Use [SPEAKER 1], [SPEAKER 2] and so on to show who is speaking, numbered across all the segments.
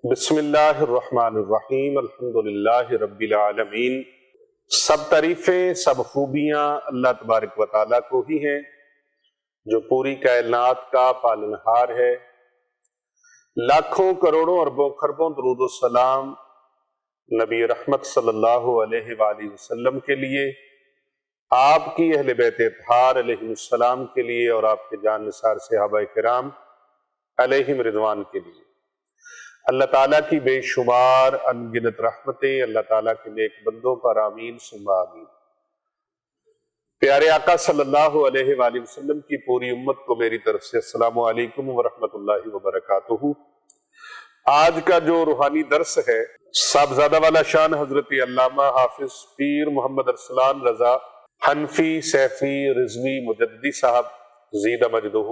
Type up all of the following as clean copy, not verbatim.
[SPEAKER 1] بسم اللہ الرحمن الرحیم الحمدللہ رب العالمین۔ سب تعریفیں، سب خوبیاں اللہ تبارک و تعالیٰ کو ہی ہیں جو پوری کائنات کا پالنہار ہے۔ لاکھوں کروڑوں اربوں خربوں درود و سلام نبی رحمت صلی اللہ علیہ وآلہ وسلم کے لیے، آپ کی اہل بیت اطہار علیہ السلام کے لیے، اور آپ کے جان نثار صحابہ کرام علیہم رضوان کے لیے۔ اللہ تعالیٰ کی بے شمار انگنت رحمتیں اللہ تعالیٰ کے نیک بندوں پر آمین ثم آمین۔ پیارے آقا صلی اللہ علیہ وآلہ وسلم کی پوری امت کو میری طرف سے السلام علیکم ورحمۃ اللہ وبرکاتہ۔ آج کا جو روحانی درس ہے، صاحبزادہ والا شان حضرت علامہ حافظ پیر محمد ارسلان رضا حنفی سیفی رضوی مجددی صاحب زیدہ مجدہ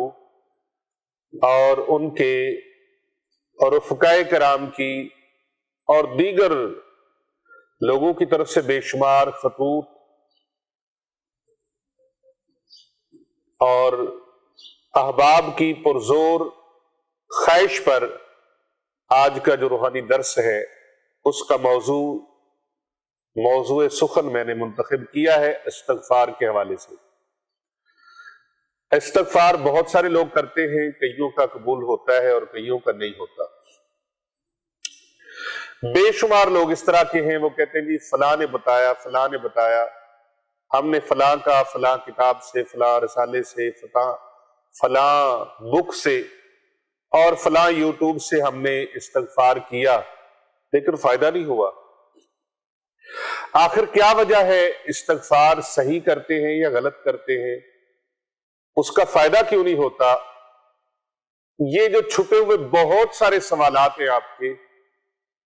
[SPEAKER 1] اور ان کے اور رفقائے کرام کی اور دیگر لوگوں کی طرف سے بے شمار خطوط اور احباب کی پرزور خواہش پر آج کا جو روحانی درس ہے اس کا موضوع سخن میں نے منتخب کیا ہے استغفار کے حوالے سے۔ استغفار بہت سارے لوگ کرتے ہیں، کئیوں کا قبول ہوتا ہے اور کئیوں کا نہیں ہوتا۔ بے شمار لوگ اس طرح کے ہیں، وہ کہتے ہیں جی فلاں نے بتایا، ہم نے فلاں کا فلاں کتاب سے، فلاں رسالے سے، فلاں بک سے اور فلاں یوٹیوب سے ہم نے استغفار کیا لیکن فائدہ نہیں ہوا۔ آخر کیا وجہ ہے؟ استغفار صحیح کرتے ہیں یا غلط کرتے ہیں؟ اس کا فائدہ کیوں نہیں ہوتا؟ یہ جو چھپے ہوئے بہت سارے سوالات ہیں آپ کے،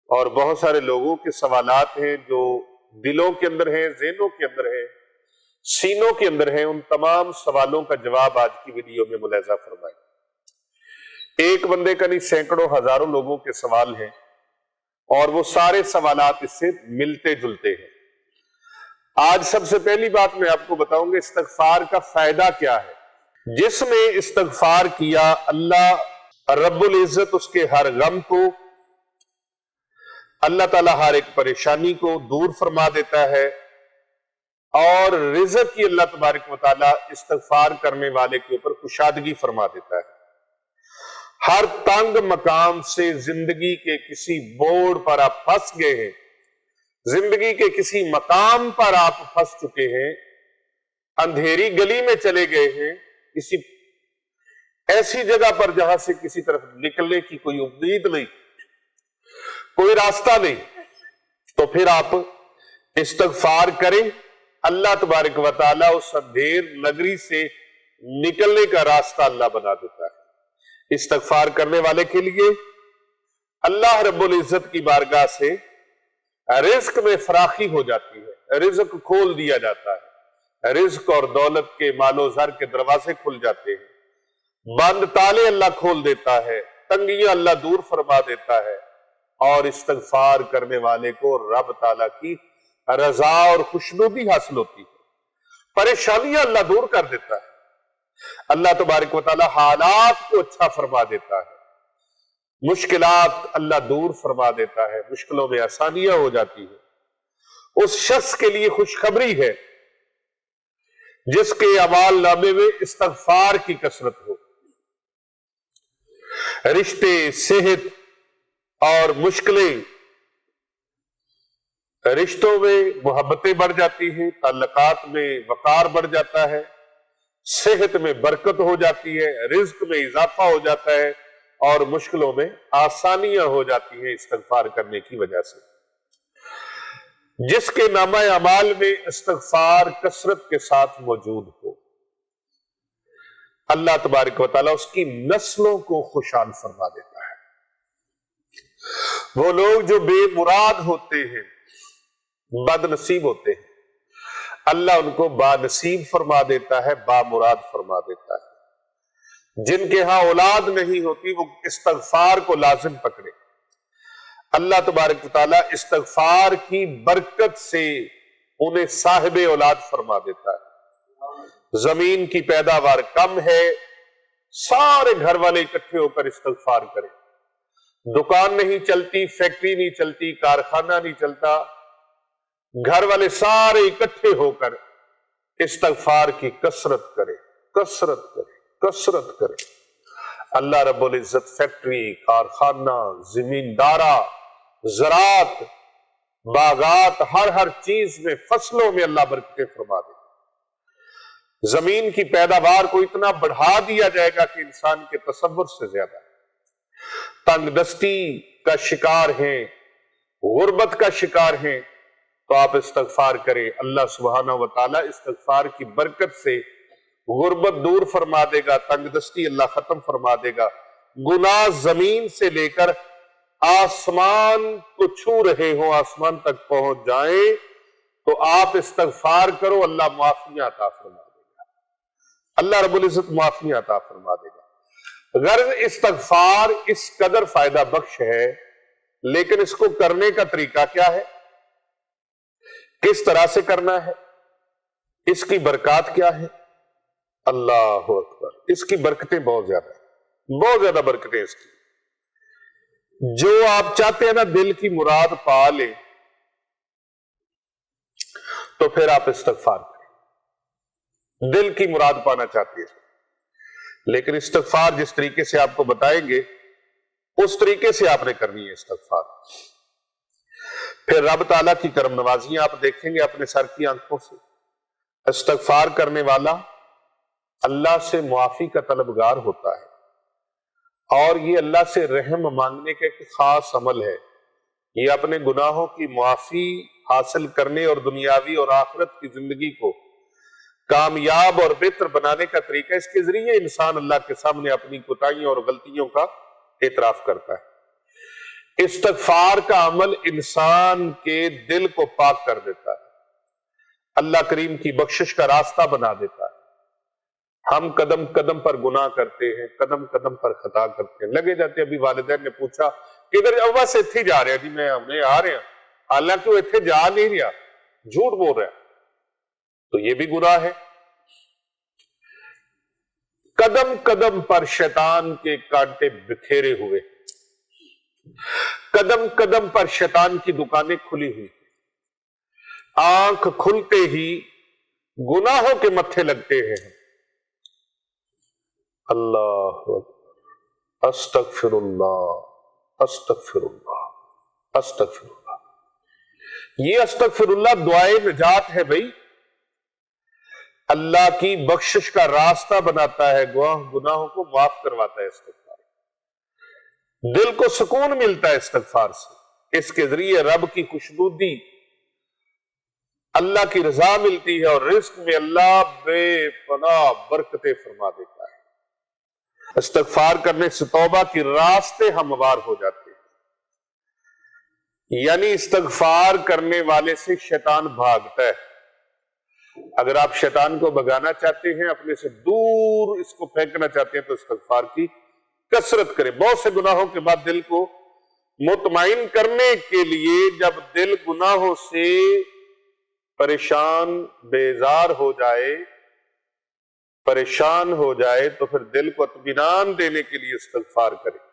[SPEAKER 1] اور بہت سارے لوگوں کے سوالات ہیں جو دلوں کے اندر ہیں، ذہنوں کے اندر ہیں، سینوں کے اندر ہیں، ان تمام سوالوں کا جواب آج کی ویڈیو میں ملاحظہ فرمائیں۔ ایک بندے کا نہیں، سینکڑوں ہزاروں لوگوں کے سوال ہیں اور وہ سارے سوالات اس سے ملتے جلتے ہیں۔ آج سب سے پہلی بات میں آپ کو بتاؤں گا استغفار کا فائدہ کیا ہے۔ جس نے استغفار کیا، اللہ رب العزت اس کے ہر غم کو، اللہ تعالیٰ ہر ایک پریشانی کو دور فرما دیتا ہے، اور رزق کی اللہ تبارک و تعالیٰ استغفار کرنے والے کے اوپر کشادگی فرما دیتا ہے۔ ہر تنگ مقام سے زندگی کے کسی موڑ پر آپ پھنس گئے ہیں، زندگی کے کسی مقام پر آپ پھنس چکے ہیں، اندھیری گلی میں چلے گئے ہیں، کسی ایسی جگہ پر جہاں سے کسی طرف نکلنے کی کوئی امید نہیں، کوئی راستہ نہیں، تو پھر آپ استغفار کریں، اللہ تبارک و تعالیٰ اس اندھیر نگری سے نکلنے کا راستہ اللہ بنا دیتا ہے۔ استغفار کرنے والے کے لیے اللہ رب العزت کی بارگاہ سے رزق میں فراخی ہو جاتی ہے، رزق کھول دیا جاتا ہے، رزق اور دولت کے مال و زر کے دروازے کھل جاتے ہیں، بند تالے اللہ کھول دیتا ہے، تنگیاں اللہ دور فرما دیتا ہے، اور استغفار کرنے والے کو رب تعالیٰ کی رضا اور خوشنودی حاصل ہوتی ہے، پریشانیاں اللہ دور کر دیتا ہے، اللہ تبارک و تعالیٰ حالات کو اچھا فرما دیتا ہے، مشکلات اللہ دور فرما دیتا ہے، مشکلوں میں آسانیاں ہو جاتی ہیں۔ اس شخص کے لیے خوشخبری ہے جس کے اعمال نامے میں استغفار کی کثرت ہو، رشتے، صحت اور مشکلیں، رشتوں میں محبتیں بڑھ جاتی ہیں، تعلقات میں وقار بڑھ جاتا ہے، صحت میں برکت ہو جاتی ہے، رزق میں اضافہ ہو جاتا ہے، اور مشکلوں میں آسانیاں ہو جاتی ہیں استغفار کرنے کی وجہ سے۔ جس کے نامہ اعمال میں استغفار کثرت کے ساتھ موجود ہو، اللہ تبارک و تعالیٰ اس کی نسلوں کو خوشحال فرما دیتا ہے۔ وہ لوگ جو بے مراد ہوتے ہیں، بد نصیب ہوتے ہیں، اللہ ان کو با نصیب فرما دیتا ہے، با مراد فرما دیتا ہے۔ جن کے ہاں اولاد نہیں ہوتی، وہ استغفار کو لازم پکڑے، اللہ تبارک و تعالیٰ استغفار کی برکت سے انہیں صاحب اولاد فرما دیتا ہے۔ زمین کی پیداوار کم ہے، سارے گھر والے اکٹھے ہو کر استغفار کریں، دکان نہیں چلتی، فیکٹری نہیں چلتی، کارخانہ نہیں چلتا، گھر والے سارے اکٹھے ہو کر استغفار کی کثرت کرے، کثرت کرے، کثرت کرے۔ اللہ رب العزت فیکٹری، کارخانہ، زمیندارہ، زراعت، باغات، ہر چیز میں، فصلوں میں اللہ برکتیں فرما دے۔ زمین کی پیداوار کو اتنا بڑھا دیا جائے گا کہ انسان کے تصور سے زیادہ۔ تنگ دستی کا شکار ہیں، غربت کا شکار ہیں، تو آپ استغفار کریں، اللہ سبحانہ وتعالی استغفار کی برکت سے غربت دور فرما دے گا، تنگ دستی اللہ ختم فرما دے گا۔ گناہ زمین سے لے کر آسمان کو چھو رہے ہوں، آسمان تک پہنچ جائیں، تو آپ استغفار کرو، اللہ معافیاں عطا فرما دے گا، اللہ رب العزت معافیاں عطا فرما دے گا۔ غرض استغفار اس قدر فائدہ بخش ہے، لیکن اس کو کرنے کا طریقہ کیا ہے، کس طرح سے کرنا ہے، اس کی برکات کیا ہے؟ اللہ اکبر، اس کی برکتیں بہت زیادہ ہیں، بہت زیادہ برکتیں اس کی۔ جو آپ چاہتے ہیں نا دل کی مراد پا لیں، تو پھر آپ استغفار کریں۔ دل کی مراد پانا چاہتے ہیں، لیکن استغفار جس طریقے سے آپ کو بتائیں گے اس طریقے سے آپ نے کرنی ہے استغفار۔ پھر رب تعالیٰ کی کرم نوازیاں آپ دیکھیں گے اپنے سر کی آنکھوں سے۔ استغفار کرنے والا اللہ سے معافی کا طلبگار ہوتا ہے، اور یہ اللہ سے رحم مانگنے کا ایک خاص عمل ہے۔ یہ اپنے گناہوں کی معافی حاصل کرنے اور دنیاوی اور آخرت کی زندگی کو کامیاب اور بہتر بنانے کا طریقہ، اس کے ذریعے انسان اللہ کے سامنے اپنی کوتاہیوں اور غلطیوں کا اعتراف کرتا ہے۔ استغفار کا عمل انسان کے دل کو پاک کر دیتا ہے، اللہ کریم کی بخشش کا راستہ بنا دیتا ہے۔ ہم قدم قدم پر گناہ کرتے ہیں، قدم قدم پر خطا کرتے ہیں، لگے جاتے ہیں۔ ابھی والدین نے پوچھا کدھر، ابا سے اتھی جا رہے ہیں جی، میں ہم نے آ رہے ہیں، حالانکہ وہ اتھے جا نہیں رہا، جھوٹ بول رہا ہے، تو یہ بھی گناہ ہے۔ قدم قدم پر شیطان کے کانٹے بکھیرے ہوئے، قدم قدم پر شیطان کی دکانیں کھلی ہوئی، آنکھ کھلتے ہی گناہوں کے متھے لگتے ہیں۔ اللہ اکبر، استغفر اللہ، استغفر اللہ، استغفر اللہ۔ یہ استغفر اللہ دعائے نجات ہے بھائی، اللہ کی بخشش کا راستہ بناتا ہے، گناہوں کو معاف کرواتا ہے استغفار۔ دل کو سکون ملتا ہے استغفار سے، اس کے ذریعے رب کی خوشنودی، اللہ کی رضا ملتی ہے، اور رزق میں اللہ بے پناہ برکتیں فرما دیتا ہے۔ استغفار کرنے سے توبہ کی راستے ہموار ہو جاتے ہیں، یعنی استغفار کرنے والے سے شیطان بھاگتا ہے۔ اگر آپ شیطان کو بھگانا چاہتے ہیں، اپنے سے دور اس کو پھینکنا چاہتے ہیں، تو استغفار کی کثرت کریں۔ بہت سے گناہوں کے بعد دل کو مطمئن کرنے کے لیے، جب دل گناہوں سے پریشان بیزار ہو جائے، پریشان ہو جائے، تو پھر دل کو اطمینان دینے کے لیے استغفار کریں۔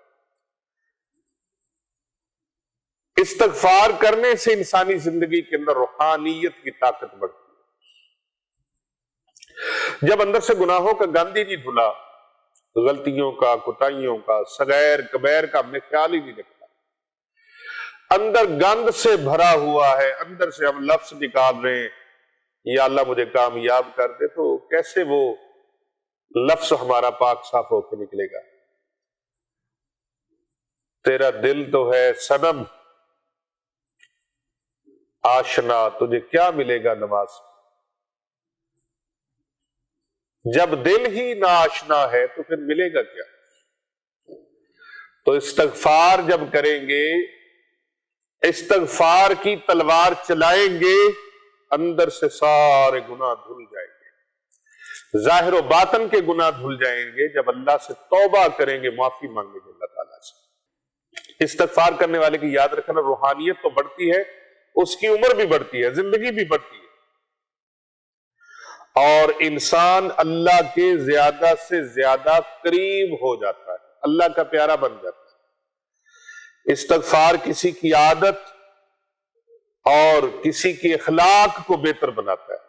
[SPEAKER 1] استغفار کرنے سے انسانی زندگی کے اندر روحانیت کی طاقت بڑھتی ہے۔ جب اندر سے گناہوں کا گند ہی نہیں دھلا، غلطیوں کا، کوتاہیوں کا، صغیر کبیر کا ہم نے خیال ہی نہیں رکھا، اندر گند سے بھرا ہوا ہے، اندر سے ہم لفظ نکال رہے ہیں یا اللہ مجھے کامیاب کر دے، تو کیسے وہ لفظ ہمارا پاک صاف ہو کے نکلے گا؟ تیرا دل تو ہے صنم آشنا، تجھے کیا ملے گا نماز؟ جب دل ہی نہ آشنا ہے تو پھر ملے گا کیا؟ تو استغفار جب کریں گے، استغفار کی تلوار چلائیں گے، اندر سے سارے گناہ دھل جائیں گے، ظاہر و باطن کے گناہ دھل جائیں گے۔ جب اللہ سے توبہ کریں گے، معافی مانگیں گے اللہ تعالیٰ سے۔ استغفار کرنے والے کی یاد رکھنا، روحانیت تو بڑھتی ہے، اس کی عمر بھی بڑھتی ہے، زندگی بھی بڑھتی ہے، اور انسان اللہ کے زیادہ سے زیادہ قریب ہو جاتا ہے، اللہ کا پیارا بن جاتا ہے۔ استغفار کسی کی عادت اور کسی کے اخلاق کو بہتر بناتا ہے.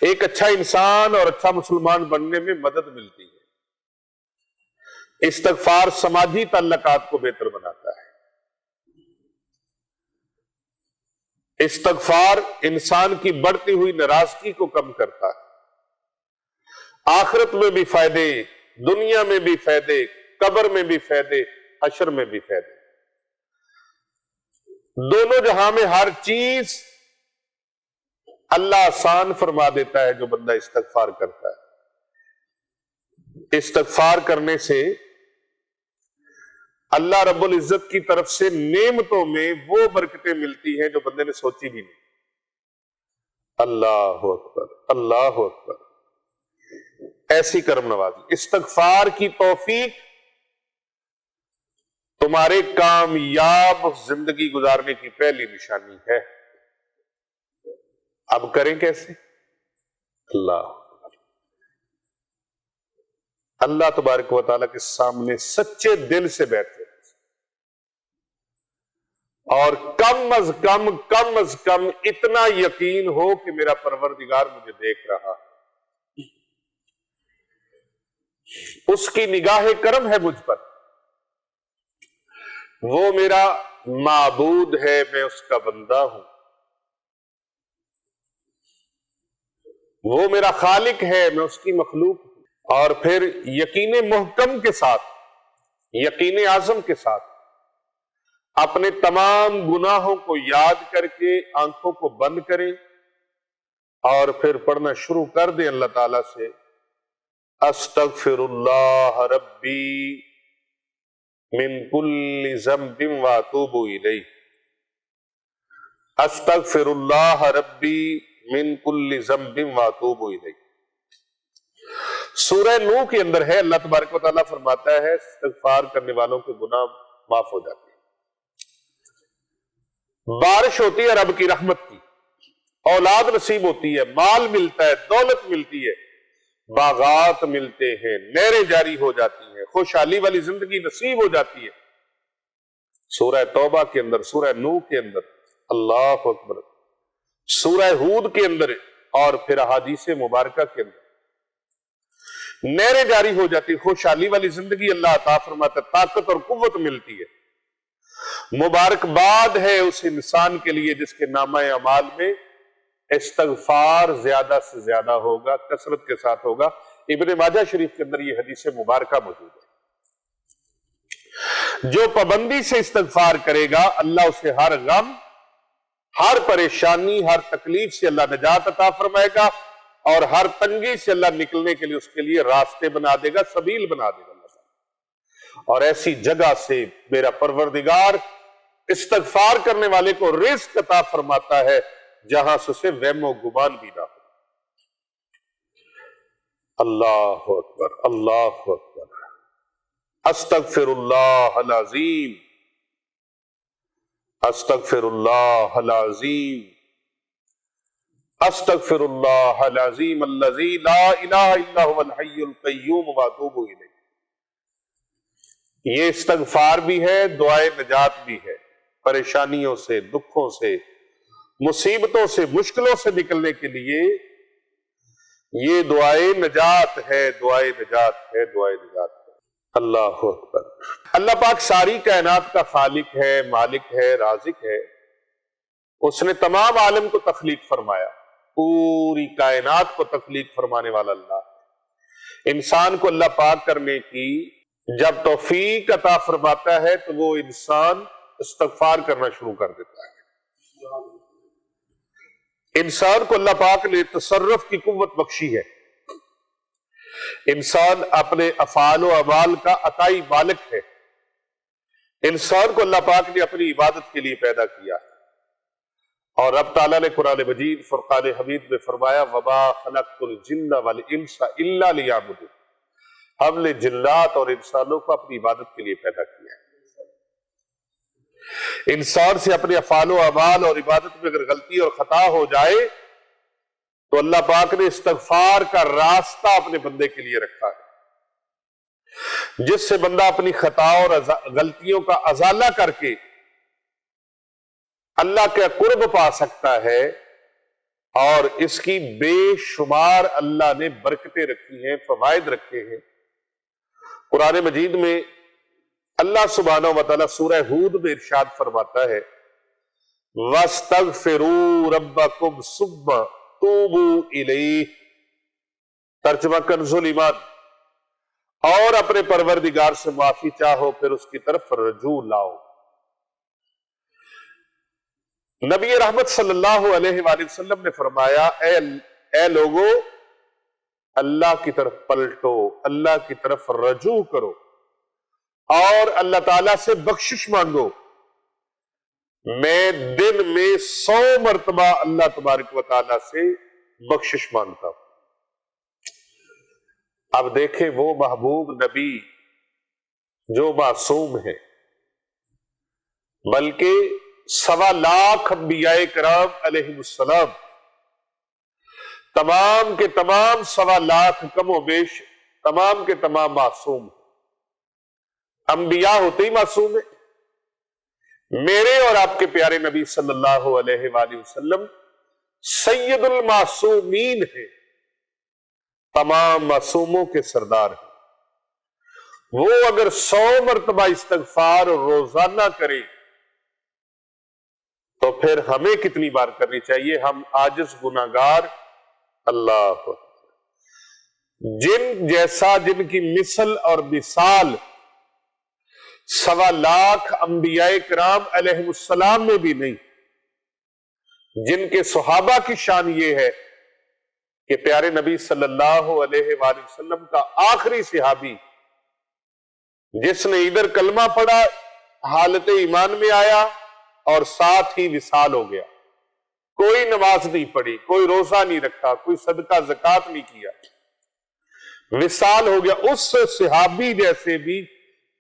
[SPEAKER 1] ایک اچھا انسان اور اچھا مسلمان بننے میں مدد ملتی ہے. استغفار سماجی تعلقات کو بہتر بناتا ہے. استغفار انسان کی بڑھتی ہوئی ناراضگی کو کم کرتا ہے. آخرت میں بھی فائدے، دنیا میں بھی فائدے، قبر میں بھی فائدے، حشر میں بھی فائدے. دونوں جہاں میں ہر چیز اللہ آسان فرما دیتا ہے جو بندہ استغفار کرتا ہے. استغفار کرنے سے اللہ رب العزت کی طرف سے نعمتوں میں وہ برکتیں ملتی ہیں جو بندے نے سوچی بھی نہیں. اللہ اکبر، اللہ اکبر. ایسی کرم نوازی. استغفار کی توفیق تمہارے کامیاب زندگی گزارنے کی پہلی نشانی ہے. اب کریں کیسے؟ اللہ تبارک و تعالیٰ کے سامنے سچے دل سے بیٹھے اور کم از کم اتنا یقین ہو کہ میرا پروردگار مجھے دیکھ رہا ہے، اس کی نگاہ کرم ہے مجھ پر، وہ میرا معبود ہے، میں اس کا بندہ ہوں، وہ میرا خالق ہے، میں اس کی مخلوق ہوں. اور پھر یقین محکم کے ساتھ، یقین اعظم کے ساتھ اپنے تمام گناہوں کو یاد کر کے آنکھوں کو بند کریں اور پھر پڑھنا شروع کر دیں اللہ تعالیٰ سے استغفر اللہ ربی من کل ذنب واتوب الیہ. استغفر اللہ ربی من کل ذنب واتوب الیہ. سورہ نوح کے اندر ہے، اللہ تبارک و تعالیٰ فرماتا ہے استغفار کرنے والوں کے گناہ معاف ہو جاتے ہیں. بارش ہوتی ہے رب کی رحمت کی، اولاد نصیب ہوتی ہے، مال ملتا ہے، دولت ملتی ہے، باغات ملتے ہیں، نہریں جاری ہو جاتی ہیں، خوشحالی والی زندگی نصیب ہو جاتی ہے. سورہ توبہ کے اندر، سورہ نوح کے اندر، اللہ اکبر، سورہ ہود کے اندر اور پھر احادیث مبارکہ کے اندر نہریں جاری ہو جاتی، خوشحالی والی زندگی اللہ عطا فرماتا ہے، طاقت اور قوت ملتی ہے. مبارکباد ہے اس انسان کے لیے جس کے نامہ اعمال میں استغفار زیادہ سے زیادہ ہوگا، کثرت کے ساتھ ہوگا. ابن ماجہ شریف کے اندر یہ حدیث مبارکہ موجود ہے. جو پابندی سے استغفار کرے گا اللہ اسے ہر غم، ہر پریشانی، ہر تکلیف سے اللہ نجات عطا فرمائے گا اور ہر تنگی سے اللہ نکلنے کے لیے اس کے لیے راستے بنا دے گا، سبیل بنا دے گا. اور ایسی جگہ سے میرا پروردگار استغفار کرنے والے کو رزق عطا فرماتا ہے جہاں سے اسے وہم و گمان بھی نہ ہو. اللہ اکبر، اللہ اکبر. استغفر اللہ العظیم، استغفر اللہ العظیم، استغفر اللہ العظیم الذی لا الہ الا هو الحی القیوم واتوب الیہ. یہ استغفار بھی ہے، دعائے نجات بھی ہے. پریشانیوں سے، دکھوں سے، مصیبتوں سے، مشکلوں سے نکلنے کے لیے یہ دعائے نجات ہے، دعائے نجات ہے، دعائے نجات ہے. اللہ اکبر. اللہ پاک ساری کائنات کا خالق ہے، مالک ہے، رازق ہے. اس نے تمام عالم کو تخلیق فرمایا، پوری کائنات کو تخلیق فرمانے والا اللہ. انسان کو اللہ پاک کرنے کی جب توفیق عطا فرماتا ہے تو وہ انسان استغفار کرنا شروع کر دیتا ہے. انسان کو اللہ پاک نے تصرف کی قوت بخشی ہے. انسان اپنے افعال و اعمال کا عطائی مالک ہے. انسان کو اللہ پاک نے اپنی عبادت کے لیے پیدا کیا ہے. اور رب تعالیٰ نے قرآن مجید فرقان حمید میں فرمایا وَمَا خَلَقْتُ الْجِنَّ وَالْإِنسَ إِلَّا لِيَعْبُدُونِ. ہم نے جنات اور انسانوں کو اپنی عبادت کے لیے پیدا کیا ہے. انسان سے اپنے افعال و اعمال اور عبادت میں اگر غلطی اور خطا ہو جائے تو اللہ پاک نے استغفار کا راستہ اپنے بندے کے لیے رکھا ہے. جس سے بندہ اپنی خطا اور غلطیوں کا ازالہ کر کے اللہ کا قرب پا سکتا ہے، اور اس کی بے شمار اللہ نے برکتیں رکھی ہیں، فوائد رکھے ہیں۔ قرآن مجید میں اللہ سبحانہ و تعالیٰ سورہ ہود میں ارشاد فرماتا ہے وَاسْتَغْفِرُوا رَبَّكُمْ ثُمَّ تُوبُوا إِلَيْهِ، ترجمہ کنز الایمان، اور اپنے پروردگار سے معافی چاہو پھر اس کی طرف رجوع لاؤ۔ نبی رحمت صلی اللہ علیہ وآلہ وسلم نے فرمایا اے لوگو، اللہ کی طرف پلٹو، اللہ کی طرف رجوع کرو، اور اللہ تعالیٰ سے بخشش مانگو۔ میں دن میں 100 مرتبہ اللہ تبارک و تعالیٰ سے بخشش مانگتا ہوں۔ اب دیکھیں وہ محبوب نبی جو معصوم ہے، بلکہ 1.25 لاکھ انبیاء کرام علیہ السلام، تمام کے تمام 1.25 لاکھ کم و بیش تمام کے تمام معصوم ہیں۔ انبیاء ہوتے ہی معصوم ہیں۔ میرے اور آپ کے پیارے نبی صلی اللہ علیہ وآلہ وسلم سید المعصومین ہیں، تمام معصوموں کے سردار ہیں۔ وہ اگر 100 مرتبہ استغفار روزانہ کریں تو پھر ہمیں کتنی بار کرنی چاہیے؟ ہم عاجز گناہگار، اللہ جن جیسا، جن کی مثل اور مثال 1.25 لاکھ انبیاء کرام علیہ السلام میں بھی نہیں، جن کے صحابہ کی شان یہ ہے کہ پیارے نبی صلی اللہ علیہ وآلہ وسلم کا آخری صحابی جس نے ادھر کلمہ پڑھا، حالت ایمان میں آیا اور ساتھ ہی وصال ہو گیا، کوئی نماز نہیں پڑھی، کوئی روزہ نہیں رکھا، کوئی صدقہ زکوٰۃ نہیں کیا، وصال ہو گیا۔ اس صحابی جیسے بھی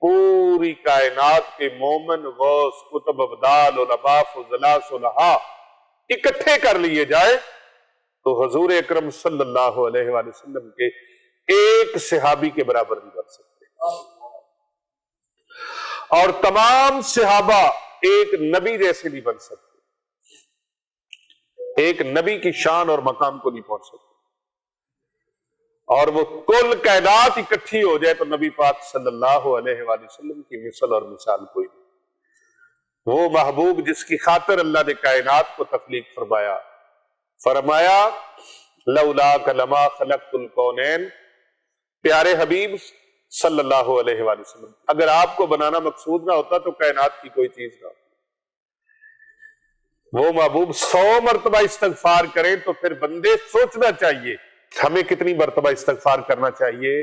[SPEAKER 1] پوری کائنات کے مومن، غوث، قطب، ابدال، علماء، فضلاء، صلحاء اکٹھے کر لیے جائے تو حضور اکرم صلی اللہ علیہ وآلہ وسلم کے ایک صحابی کے برابر نہیں بن سکتے، اور تمام صحابہ ایک نبی جیسے نہیں بن سکتے، ایک نبی کی شان اور مقام کو نہیں پہنچ سکتے، اور وہ کل کائنات اکٹھی ہو جائے تو نبی پاک صلی اللہ علیہ وآلہ وسلم کی مثل اور مثال کوئی نہیں۔ وہ محبوب جس کی خاطر اللہ نے کائنات کو تخلیق فرمایا لولاک لما خلقت الکونین، پیارے حبیب صلی اللہ علیہ وآلہ وسلم، اگر آپ کو بنانا مقصود نہ ہوتا تو کائنات کی کوئی چیز نہ ہوتی۔ وہ محبوب 100 مرتبہ استغفار کریں تو پھر بندے سوچنا چاہیے ہمیں کتنی مرتبہ استغفار کرنا چاہیے۔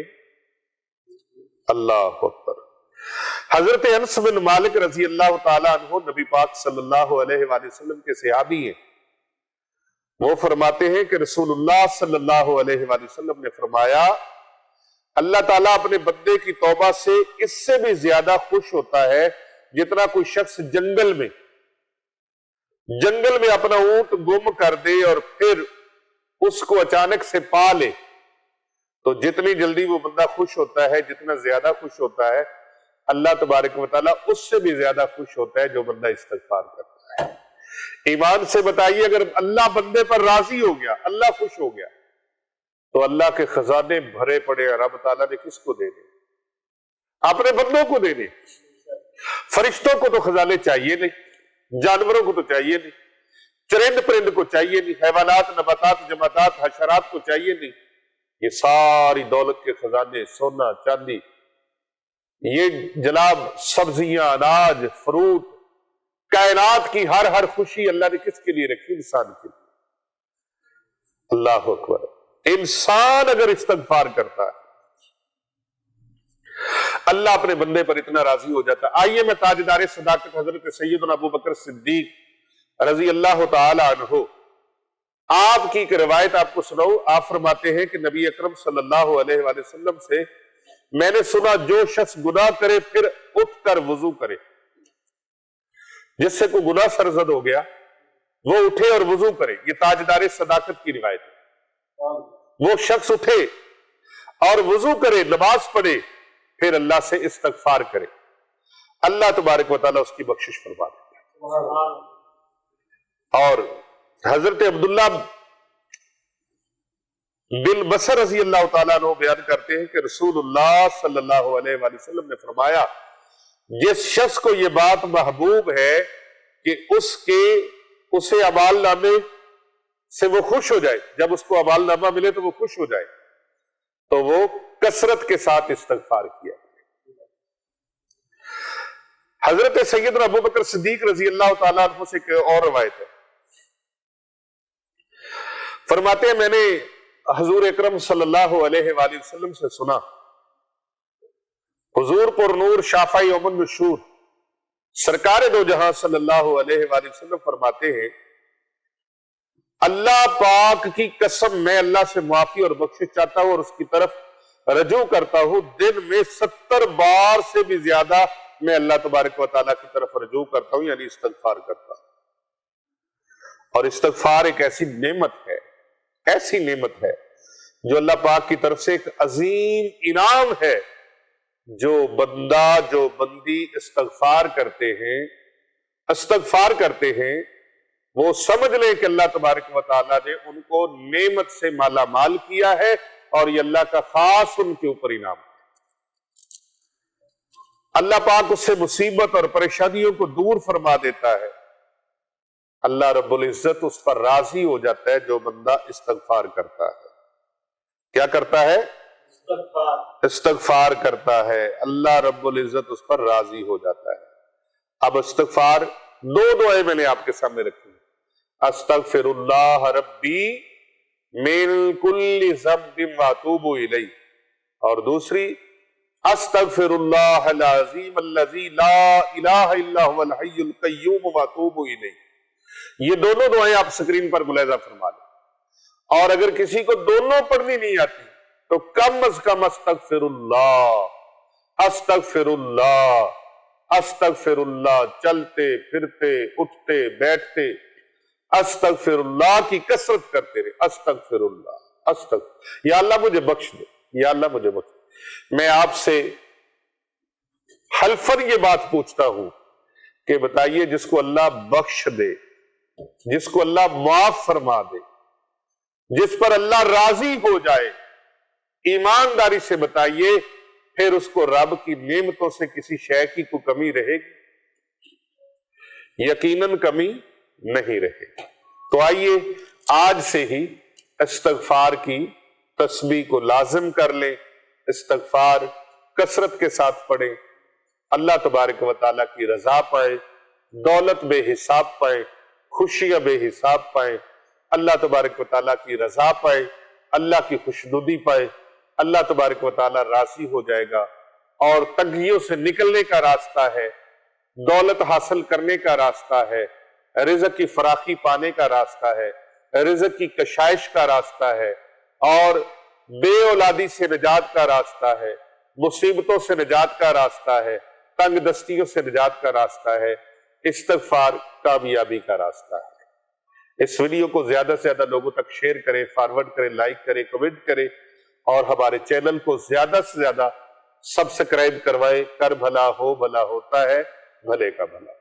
[SPEAKER 1] اللہ اکبر۔ حضرت انس بن مالک رضی اللہ تعالیٰ عنہ نبی پاک صلی اللہ علیہ وآلہ وسلم کے صحابی ہیں۔ وہ فرماتے ہیں کہ رسول اللہ صلی اللہ علیہ وآلہ وسلم نے فرمایا اللہ تعالیٰ اپنے بندے کی توبہ سے اس سے بھی زیادہ خوش ہوتا ہے جتنا کوئی شخص جنگل میں اپنا اونٹ گم کر دے اور پھر اس کو اچانک سے پا لے، تو جتنی جلدی وہ بندہ خوش ہوتا ہے، جتنا زیادہ خوش ہوتا ہے، اللہ تبارک و تعالیٰ اس سے بھی زیادہ خوش ہوتا ہے جو بندہ استغفار کرتا ہے۔ ایمان سے بتائیے، اگر اللہ بندے پر راضی ہو گیا، اللہ خوش ہو گیا، تو اللہ کے خزانے بھرے پڑے، اور رب تعالیٰ نے کس کو دینے؟ اپنے بندوں کو دینے۔ فرشتوں کو تو خزانے چاہیے نہیں، جانوروں کو تو چاہیے نہیں، چرند پرند کو چاہیے نہیں، حیوانات، نباتات، جمادات، حشرات کو چاہیے نہیں۔ یہ ساری دولت کے خزانے، سونا، چاندی، یہ جناب سبزیاں، اناج، فروٹ، کائنات کی ہر خوشی اللہ نے کس کے لیے رکھی؟ انسان کے لیے۔ اللہ اکبر۔ انسان اگر استغفار کرتا ہے اللہ اپنے بندے پر اتنا راضی ہو جاتا ہے۔ آئیے میں تاجدار صداقت حضرت سیدنا ابو بکر صدیق رضی اللہ تعالی عنہ آپ کی ایک روایت آپ کو سناؤں۔ آپ فرماتے ہیں کہ نبی اکرم صلی اللہ علیہ وآلہ وسلم سے میں نے سنا جو شخص گناہ کرے پھر اٹھ کر وضو کرے، جس سے کوئی گناہ سرزد ہو گیا وہ اٹھے اور وضو کرے۔ یہ تاجدار صداقت کی روایت ہے۔ وہ شخص اٹھے اور وضو کرے، نماز پڑھے، پھر اللہ سے استغفار کرے، اللہ تبارک و تعالیٰ اس کی بخشش فرما دیتا ہے۔ اور حضرت عبداللہ بن بصر رضی اللہ تعالیٰ عنہ بیان کرتے ہیں کہ رسول اللہ صلی اللہ علیہ وآلہ وسلم نے فرمایا، جس شخص کو یہ بات محبوب ہے کہ اسے اعمال نامے سے وہ خوش ہو جائے، جب اس کو اعمال نامہ ملے تو وہ خوش ہو جائے، تو وہ کثرت کے ساتھ استغفار کیا۔ حضرت سیدنا ابو بکر صدیق رضی اللہ تعالیٰ عنہ سے ایک اور روایت ہے، فرماتے ہیں میں نے حضور اکرم صلی اللہ علیہ وآلہ وسلم سے سنا، حضور پر نور شافعی امن مشہور سرکار دو جہاں صلی اللہ علیہ وآلہ وسلم فرماتے ہیں، اللہ پاک کی قسم میں اللہ سے معافی اور بخشش چاہتا ہوں اور اس کی طرف رجوع کرتا ہوں، دن میں 70 بار سے بھی زیادہ میں اللہ تبارک و تعالیٰ کی طرف رجوع کرتا ہوں، یعنی استغفار کرتا ہوں۔ اور استغفار ایک ایسی نعمت ہے جو اللہ پاک کی طرف سے ایک عظیم انعام ہے۔ جو بندی استغفار کرتے ہیں وہ سمجھ لیں کہ اللہ تبارک و تعالیٰ نے ان کو نعمت سے مالا مال کیا ہے، اور یہ اللہ کا خاص ان کے اوپر انعام ہے۔ اللہ پاک اس سے مصیبت اور پریشانیوں کو دور فرما دیتا ہے۔ اللہ رب العزت اس پر راضی ہو جاتا ہے جو بندہ استغفار کرتا ہے۔ کیا کرتا ہے؟ استغفار کرتا ہے، اللہ رب العزت اس پر راضی ہو جاتا ہے۔ اب استغفار 2 دعائیں میں نے آپ کے سامنے رکھی، استغفر اللہ ربی من کل ذنب واتوب الیہ، اور دوسری استغفر اللہ العظیم الذی لا الہ الا هو الحی القیوم واتوب الیہ۔ یہ دونوں دعائیں آپ سکرین پر ملاحظہ فرما لیں، اور اگر کسی کو دونوں پڑھنی نہیں آتی تو کم از کم استغفر اللہ چلتے پھرتے اٹھتے بیٹھتے استغفر اللہ کی کثرت کرتے رہے، استغفر اللہ، یا اللہ مجھے بخش دے، یا اللہ مجھے بخش دے۔ میں آپ سے حلفاً یہ بات پوچھتا ہوں کہ بتائیے، جس کو اللہ بخش دے، جس کو اللہ معاف فرما دے، جس پر اللہ راضی ہو جائے، ایمانداری سے بتائیے پھر اس کو رب کی نعمتوں سے کسی شے کی کوئی کمی رہے گی؟ یقیناً کمی نہیں رہے گی۔ تو آئیے آج سے ہی استغفار کی تسبیح کو لازم کر لیں، استغفار کثرت کے ساتھ پڑھیں، اللہ تبارک و تعالیٰ کی رضا پائیں، دولت بے حساب پائیں، خوشیاں بے حساب پائیں، اللہ تبارک و تعالیٰ کی رضا پائیں، اللہ کی خوشنودی پائیں، اللہ تبارک و تعالیٰ راضی ہو جائے گا، اور تنگیوں سے نکلنے کا راستہ ہے، دولت حاصل کرنے کا راستہ ہے، رزق کی فراخی پانے کا راستہ ہے، رزق کی کشائش کا راستہ ہے، اور بے اولادی سے نجات کا راستہ ہے، مصیبتوں سے نجات کا راستہ ہے، تنگ دستیوں سے نجات کا راستہ ہے، استغفار کامیابی کا راستہ ہے۔ اس ویڈیو کو زیادہ سے زیادہ لوگوں تک شیئر کریں، فارورڈ کریں، لائک کریں، کمنٹ کریں، اور ہمارے چینل کو زیادہ سے زیادہ سبسکرائب کروائیں۔ کر بھلا ہو بھلا ہوتا ہے، بھلے کا بھلا۔